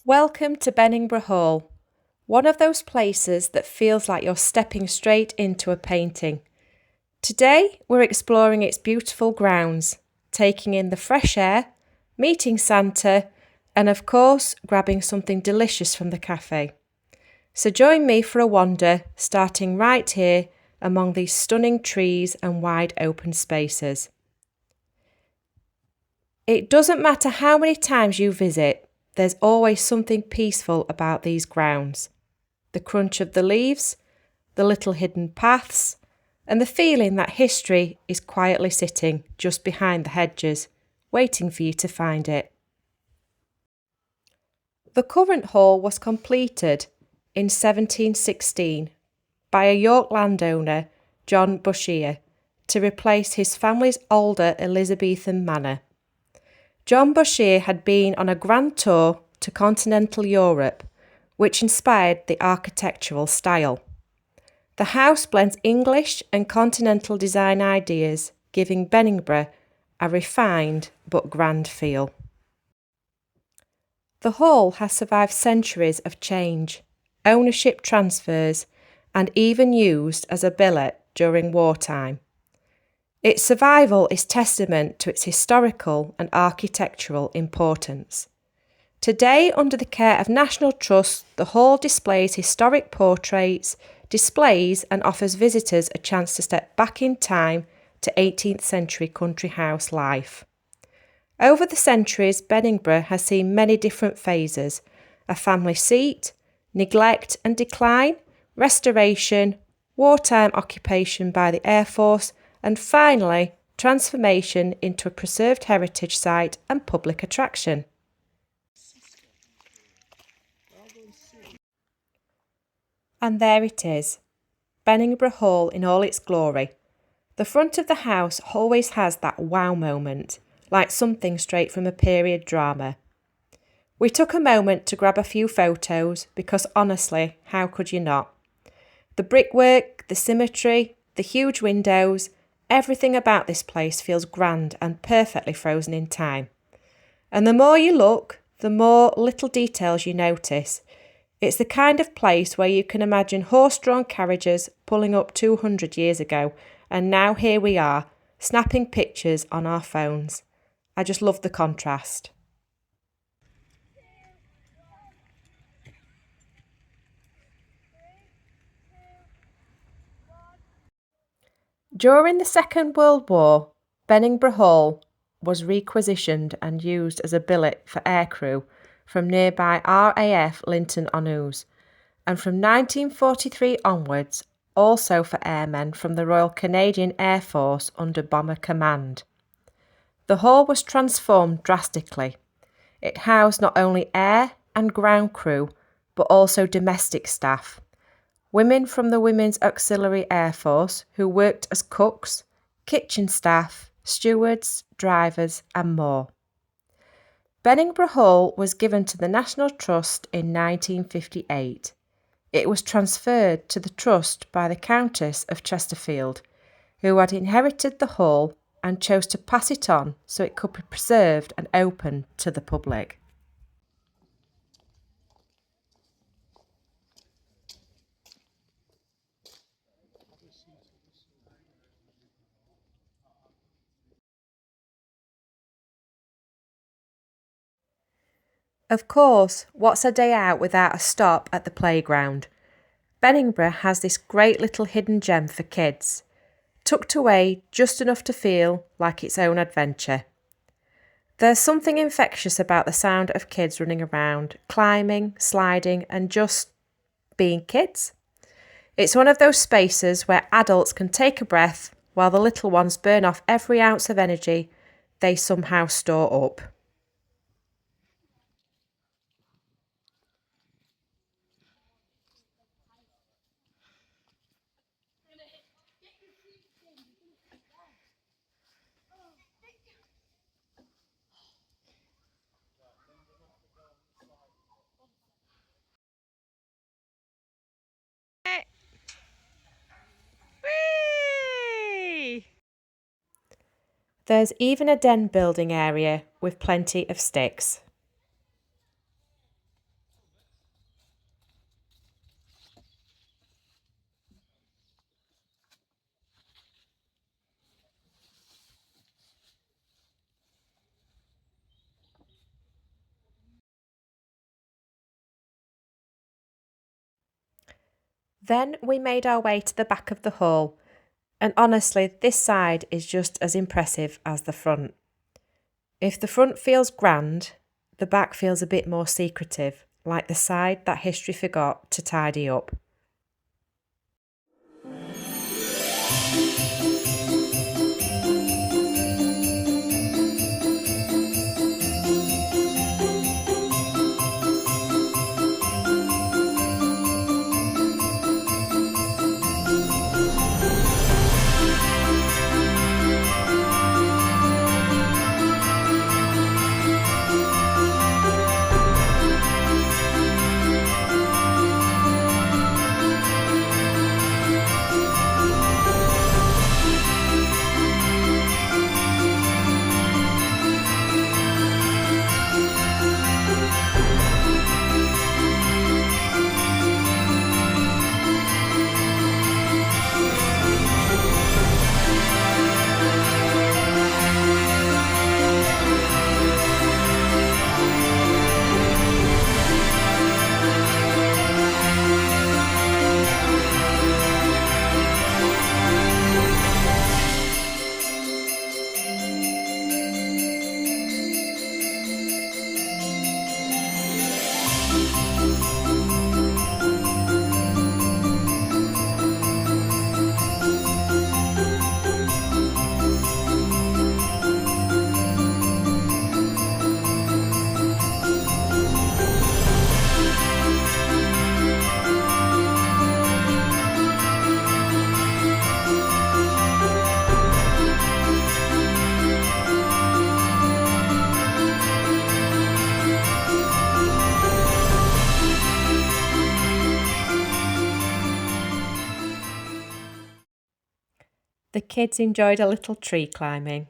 Welcome to Beningbrough Hall, one of those places that feels like you're stepping straight into a painting. Today we're exploring its beautiful grounds, taking in the fresh air, meeting Santa, and of course grabbing something delicious from the cafe. So join me for a wander, starting right here among these stunning trees and wide open spaces. It doesn't matter how many times you visit, there's always something peaceful about these grounds. The crunch of the leaves, the little hidden paths, and the feeling that history is quietly sitting just behind the hedges, waiting for you to find it. The current hall was completed in 1716 by a York landowner, John Bushier, to replace his family's older Elizabethan manor. John Bushier had been on a grand tour to continental Europe, which inspired the architectural style. The house blends English and continental design ideas, giving Beningbrough a refined but grand feel. The hall has survived centuries of change, ownership transfers, and even used as a billet during wartime. Its survival is testament to its historical and architectural importance. Today, under the care of National Trust, the hall displays historic portraits, displays and offers visitors a chance to step back in time to 18th century country house life. Over the centuries, Beningbrough has seen many different phases: a family seat, neglect and decline, restoration, wartime occupation by the Air Force, and finally, transformation into a preserved heritage site and public attraction. And there it is, Beningbrough Hall in all its glory. The front of the house always has that wow moment, like something straight from a period drama. We took a moment to grab a few photos because honestly, how could you not? The brickwork, the symmetry, the huge windows, everything about this place feels grand and perfectly frozen in time. And the more you look, the more little details you notice. It's the kind of place where you can imagine horse-drawn carriages pulling up 200 years ago, and now here we are, snapping pictures on our phones. I just love the contrast. During the Second World War, Beningbrough Hall was requisitioned and used as a billet for aircrew from nearby RAF Linton-on-Ouse, and from 1943 onwards also for airmen from the Royal Canadian Air Force under Bomber Command. The hall was transformed drastically. It housed not only air and ground crew, but also domestic staff. Women from the Women's Auxiliary Air Force who worked as cooks, kitchen staff, stewards, drivers and more. Beningbrough Hall was given to the National Trust in 1958. It was transferred to the Trust by the Countess of Chesterfield, who had inherited the hall and chose to pass it on so it could be preserved and open to the public. Of course, what's a day out without a stop at the playground? Beningbrough has this great little hidden gem for kids, tucked away just enough to feel like its own adventure. There's something infectious about the sound of kids running around, climbing, sliding, and just being kids. It's one of those spaces where adults can take a breath while the little ones burn off every ounce of energy they somehow store up. Whee! There's even a den building area with plenty of sticks. Then we made our way to the back of the hall, and honestly, this side is just as impressive as the front. If the front feels grand, the back feels a bit more secretive, like the side that history forgot to tidy up. The kids enjoyed a little tree climbing.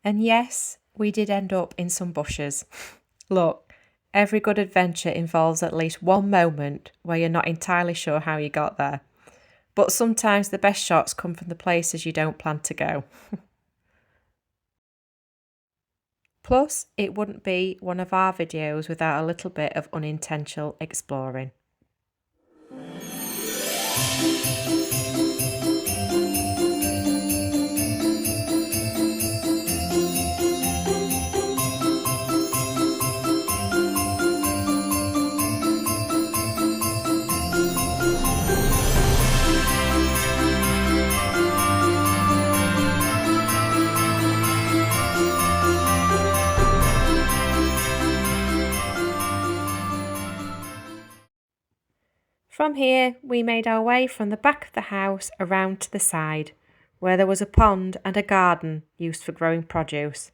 And yes, we did end up in some bushes. Look, every good adventure involves at least one moment where you're not entirely sure how you got there. But sometimes the best shots come from the places you don't plan to go. Plus, it wouldn't be one of our videos without a little bit of unintentional exploring. From here, we made our way from the back of the house around to the side, where there was a pond and a garden used for growing produce.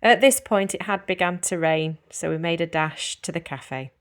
At this point, it had begun to rain, so we made a dash to the cafe.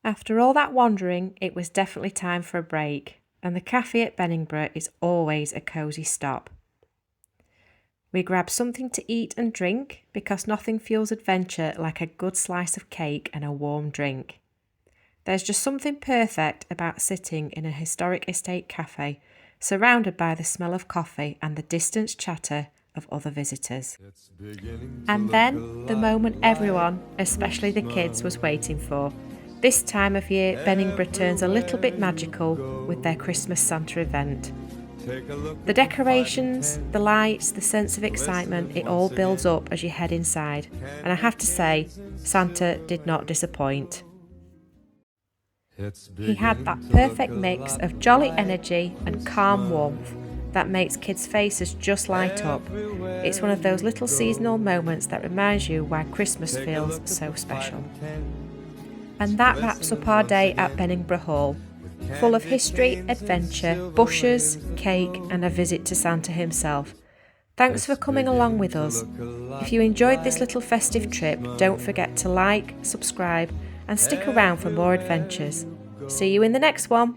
After all that wandering, it was definitely time for a break. and the cafe at Beningbrough is always a cosy stop. We grab something to eat and drink because nothing fuels adventure like a good slice of cake and a warm drink. There's just something perfect about sitting in a historic estate cafe, surrounded by the smell of coffee and the distant chatter of other visitors. And then, the moment everyone, especially the kids, was waiting for. This time of year, Beningbrough turns a little bit magical with their Christmas Santa event. The decorations, the lights, the sense of excitement, it all builds up as you head inside. And I have to say, Santa did not disappoint. He had that perfect mix of jolly energy and calm warmth that makes kids' faces just light up. It's one of those little seasonal moments that reminds you why Christmas feels so special. And that wraps up our day at Beningbrough Hall, full of history, adventure, bushes, cake and a visit to Santa himself. Thanks for coming along with us. If you enjoyed this little festive trip, don't forget to like, subscribe and stick around for more adventures. See you in the next one.